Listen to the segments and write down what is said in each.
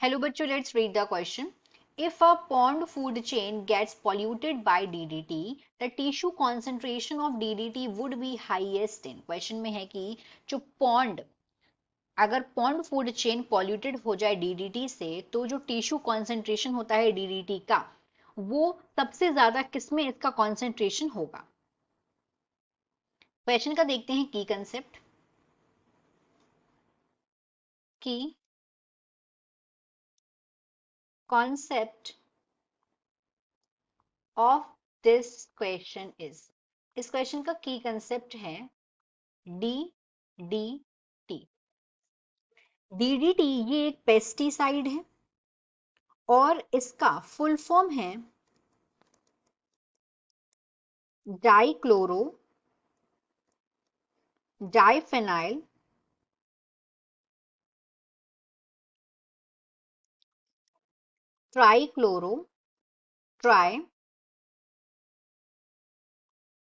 Hello बच्चों, let's read the question. If a pond food chain gets polluted by DDT, the tissue concentration of DDT would be highest in. Question में है कि जो pond, अगर pond food chain polluted हो जाए DDT से, तो जो टिश्यू कॉन्सेंट्रेशन होता है DDT का, वो सबसे ज्यादा किसमें इसका कॉन्सेंट्रेशन होगा. क्वेश्चन का देखते हैं की कंसेप्ट. की concept of this question is. इस क्वेश्चन का की कंसेप्ट है DDT. DDT ये एक पेस्टिसाइड है और इसका फुल फॉर्म है dichloro diphenyl trichloro tri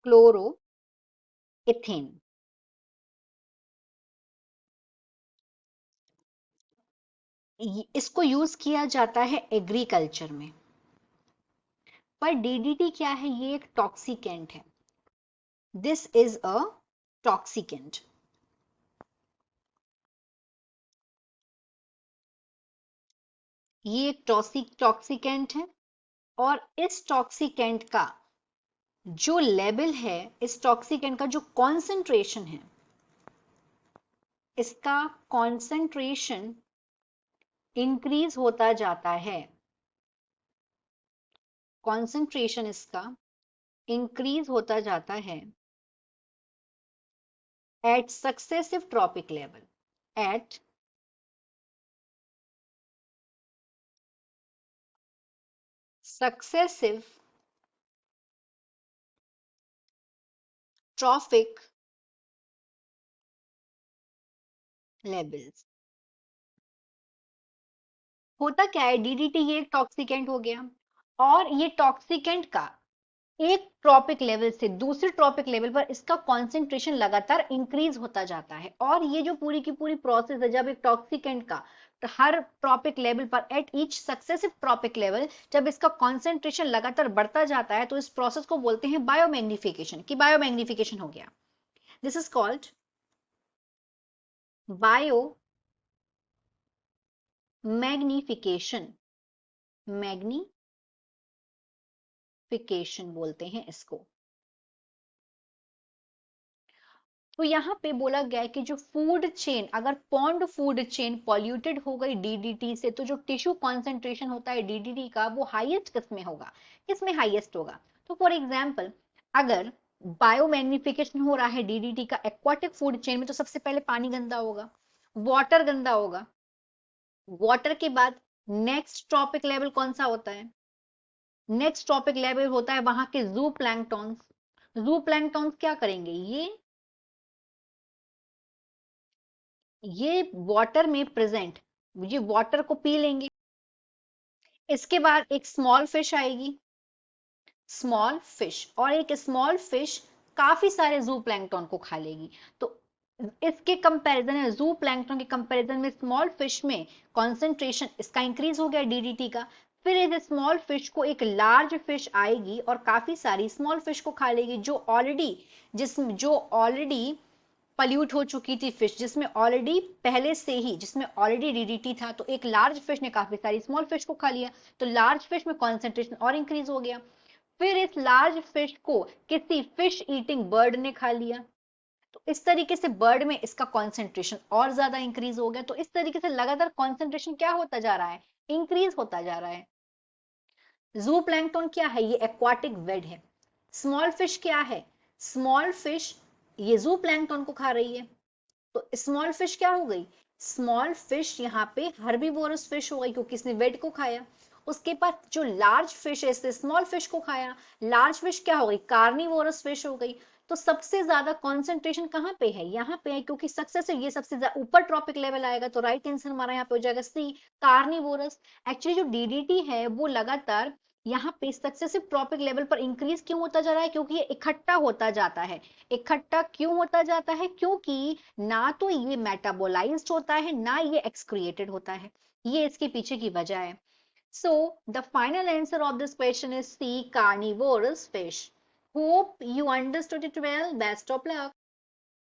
chloro ethane. इसको यूज किया जाता है एग्रीकल्चर में. पर DDT क्या है? ये एक टॉक्सिकेंट है. This is a toxicant. ये एक टॉक्सिकेंट है और इस टॉक्सिकेंट का जो लेवल है, इस टॉक्सिकेंट का जो कॉन्सेंट्रेशन है, इसका कॉन्सेंट्रेशन इंक्रीज होता जाता है. कॉन्सेंट्रेशन इसका इंक्रीज होता जाता है at successive trophic level. At successive trophic levels. होता क्या है, DDT ये एक टॉक्सिकेंट हो गया और ये टॉक्सिकेंट का एक ट्रॉपिक लेवल से दूसरे ट्रॉपिक लेवल पर इसका कॉन्सेंट्रेशन लगातार इंक्रीज होता जाता है. और ये जो पूरी की पूरी प्रोसेस है, जब एक टॉक्सिकेंट का हर ट्रॉपिक लेवल पर at each successive trophic level जब इसका कॉन्सेंट्रेशन लगातार बढ़ता जाता है, तो इस प्रोसेस को बोलते हैं बायोमैग्निफिकेशन. की बायोमैग्निफिकेशन हो गया. This is called biomagnification. Magnification बोलते हैं इसको. तो यहां पे बोला गया है कि जो फूड चेन, अगर पॉन्ड फूड चेन पॉल्यूटेड हो गई DDT से, तो जो टिश्यू कॉन्सेंट्रेशन होता है DDT का, वो हाईएस्ट किसमें होगा? किसमें हाईएस्ट होगा? तो फॉर एग्जाम्पल, अगर बायोमैग्निफिकेशन हो रहा है DDT का एक्वाटिक फूड चेन में, तो सबसे पहले पानी गंदा होगा, वाटर गंदा होगा. वाटर के बाद नेक्स्ट ट्रॉपिक लेवल कौन सा होता है? नेक्स्ट ट्रॉपिक लेवल होता है वहां के जू प्लैंक्टॉन्स. जू प्लैंक्टॉन्स क्या करेंगे? ये वाटर में प्रेजेंट, ये वाटर को पी लेंगे. इसके बाद एक स्मॉल फिश आएगी, स्मॉल फिश, और एक स्मॉल फिश काफी सारे जू प्लैंक्टन को खा लेगी. तो इसके कंपैरिजन में, जू प्लैंक्टन के कंपैरिजन में स्मॉल फिश में कॉन्सेंट्रेशन इसका इंक्रीज हो गया DDT का. फिर इस स्मॉल फिश को एक लार्ज फिश आएगी और काफी सारी स्मॉल फिश को खा लेगी, जो ऑलरेडी पल्यूट हो चुकी थी फिश, जिसमें ऑलरेडी पहले से ही, जिसमें ऑलरेडी DDT था. तो एक लार्ज फिश ने काफी सारी स्मॉल फिश को खा लिया, तो लार्ज फिश में कॉन्सेंट्रेशन और इंक्रीज हो गया. फिर इस लार्ज फिश को किसी फिश ईटिंग बर्ड ने खा लिया, तो इस तरीके से बर्ड में इसका कॉन्सेंट्रेशन और ज्यादा इंक्रीज हो गया. तो इस तरीके से लगातार कॉन्सेंट्रेशन क्या होता जा रहा है? इंक्रीज होता जा रहा है. जू प्लैंक्टन क्या है? ये एक्वाटिक वेड है. स्मॉल फिश क्या है? स्मॉल फिश ये जू प्लैंक्टन को खा रही है. तो स्मॉल फिश क्या हो गई? स्मॉल फिश यहाँ पे हर्बीवोरस फिश हो गई, क्योंकि इसने वेड को खाया. उसके बाद जो लार्ज फिश है, इसने स्मॉल फिश को खाया. लार्ज फिश क्या हो गई? कार्निवोरस फिश हो गई. तो सबसे ज्यादा कॉन्सेंट्रेशन कहाँ पे है? यहाँ पे है, क्योंकि सक्सेसिव ये सबसे ज्यादा ऊपर ट्रॉपिक लेवल आएगा. तो राइट आंसर हमारा यहाँ पे हो जाएगा सी, कार्निवोरस. एक्चुअली जो DDT है वो लगातार यहाँ पे सक्सेसिव ट्रॉपिक लेवल पर इंक्रीज क्यों होता जा रहा है? क्योंकि ये इकट्ठा होता जाता है. इकट्ठा क्यों होता जाता है? क्योंकि ना तो ये मेटाबोलाइज्ड होता है, ना ये एक्सक्रिएटेड होता है. ये इसके पीछे की वजह है। So the final answer of this question is C, carnivorous fish. Hope you understood it well. Best of luck.